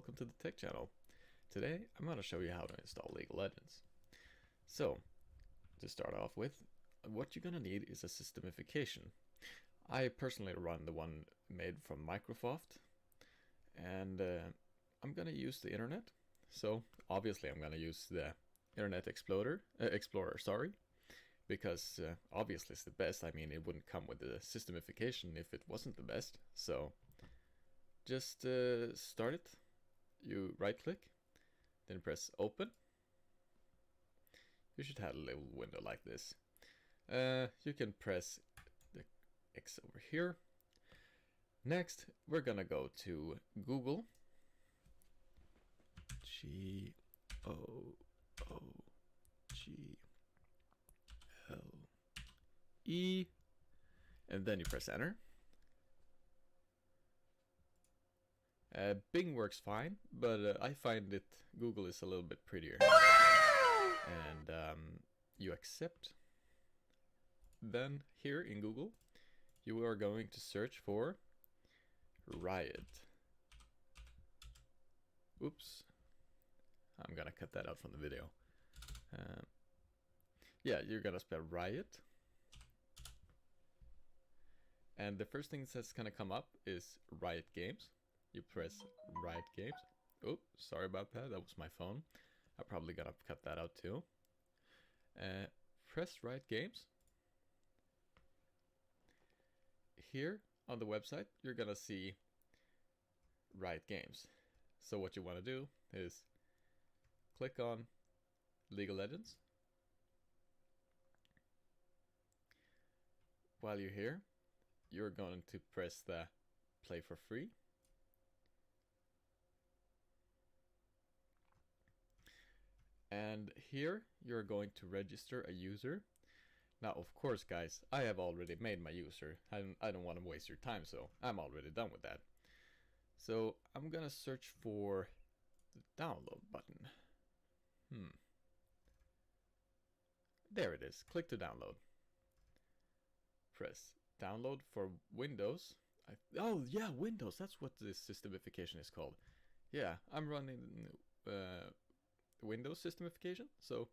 welcome to the Tech Channel. Today I'm going to show you how to install League of Legends. So, to start off with, what you're going to need is a systemification. I personally run the one made from Microsoft, and I'm going to use the internet. So, obviously I'm going to use the Internet Explorer, because obviously it's the best. I mean, it wouldn't come with the systemification if it wasn't the best. So, just start it. You right click, then press open. You should have a little window like this. You can press the X over here. Next, we're gonna go to Google. Google, and then you press enter. Bing works fine, but I find it Google is a little bit prettier. And you accept. Then here in Google, you are going to search for Riot. Oops, I'm gonna cut that out from the video. Yeah, you're gonna spell Riot. And the first thing that's gonna come up is Riot Games. You press Riot Games. Oh, sorry about that. That was my phone. I'm probably gonna cut that out too. Press Riot Games. Here on the website, you're gonna see Riot Games. So what you want to do is click on League of Legends. While you're here, you're going to press the play for free. And here you're going to register a user. Now, of course, guys, I have already made my user. I don't want to waste your time, so I'm already done with that. So I'm gonna search for the download button. There it is. Click to download. Press download for Windows. Oh yeah, Windows. That's what this systemification is called. Yeah, I'm running Windows systemification. So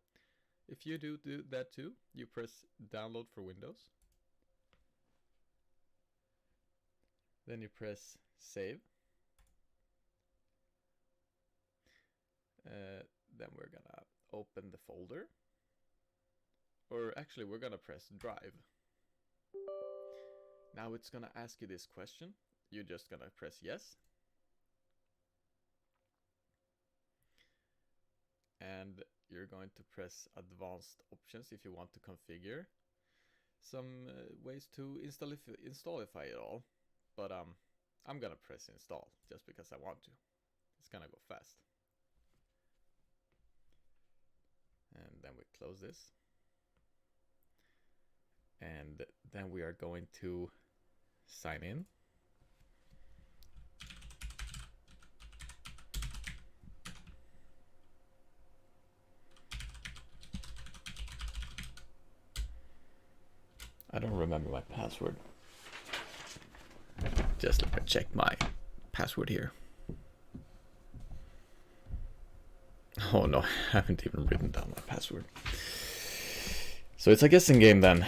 if you do that too, you press download for Windows. Then you press save. Then we're gonna open the folder. Or actually, we're gonna press drive. Now it's gonna ask you this question. You're just gonna press yes. And you're going to press advanced options if you want to configure some ways to installify it all. But I'm gonna press install just because I want to. It's gonna go fast. And then we close this. And then we are going to sign in. I don't remember my password. Just let me check my password here. Oh no, I haven't even written down my password. So it's a guessing game then.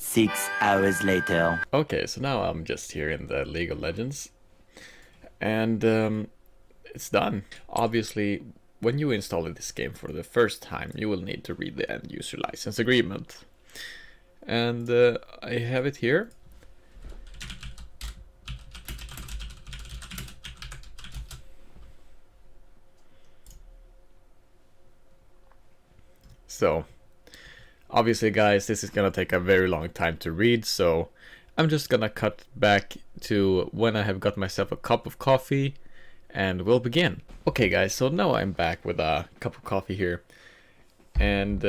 Six hours later. Okay, so now I'm just here in the League of Legends. And it's done. Obviously, when you install this game for the first time, you will need to read the end user license agreement. And I have it here. So, obviously guys, this is gonna take a very long time to read, so I'm just gonna cut back to when I have got myself a cup of coffee and we'll begin. Okay, guys, so now I'm back with a cup of coffee here, and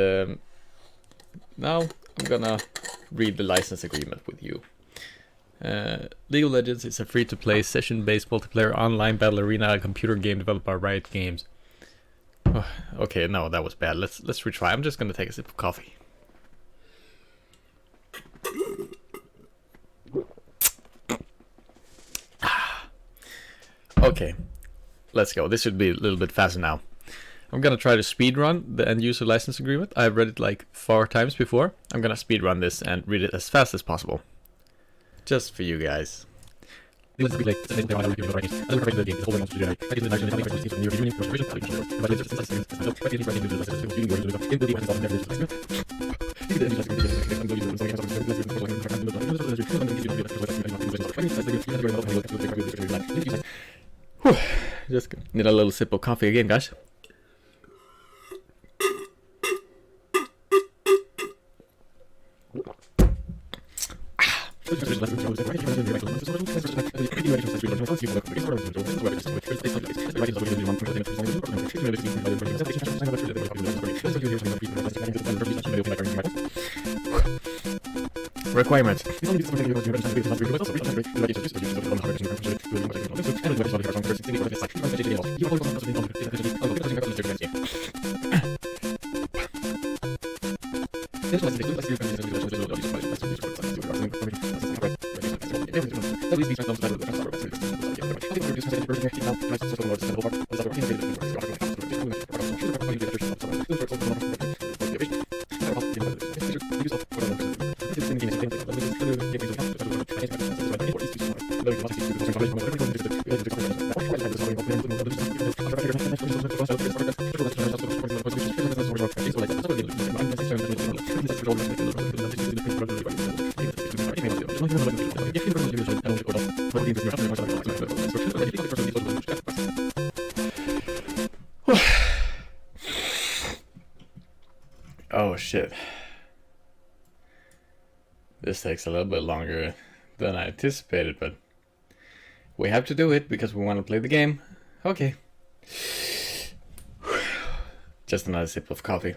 now I'm gonna read the license agreement with you. League of Legends is a free-to-play, session-based multiplayer online battle arena computer game developed by Riot Games. Oh, okay, no, that was bad. Let's retry. I'm just gonna take a sip of coffee. Okay, let's go. This should be a little bit faster now. I'm gonna try to speedrun the end user license agreement. I've read it like 4 times before. I'm gonna speedrun this and read it as fast as possible. Just for you guys. Just need a little sip of coffee again, guys. Requirements. Oh shit. This takes a little bit longer than I anticipated, but we have to do it because we want to play the game. Okay. Just another sip of coffee.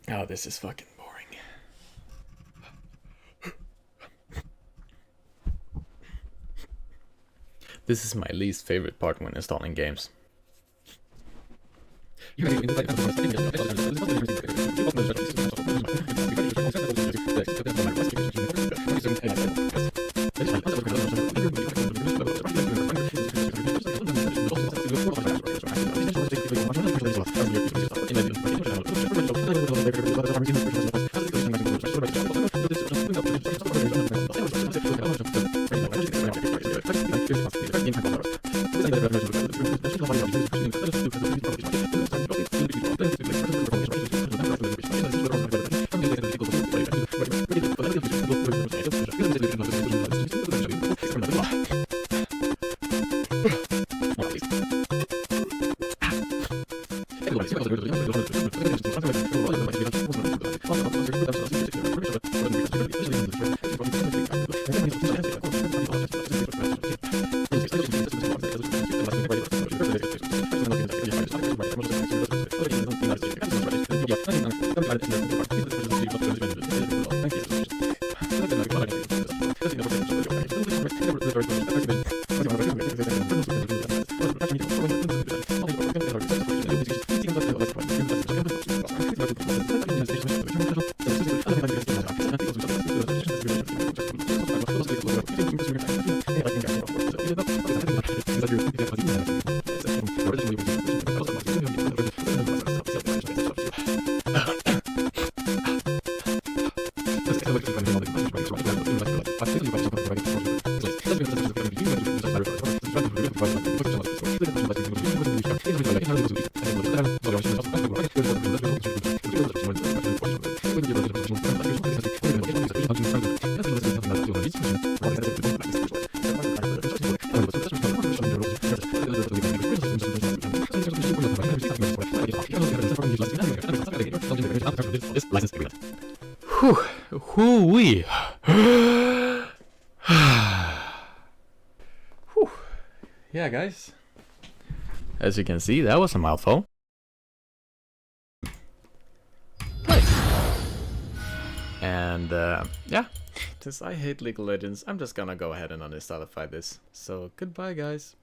Oh, this is fucking boring. This is my least favorite part when installing games. Whoo-wee. Yeah, guys. As you can see, that was a mouthful. And yeah, since I hate League of Legends, I'm just gonna go ahead and uninstallify this. So goodbye, guys.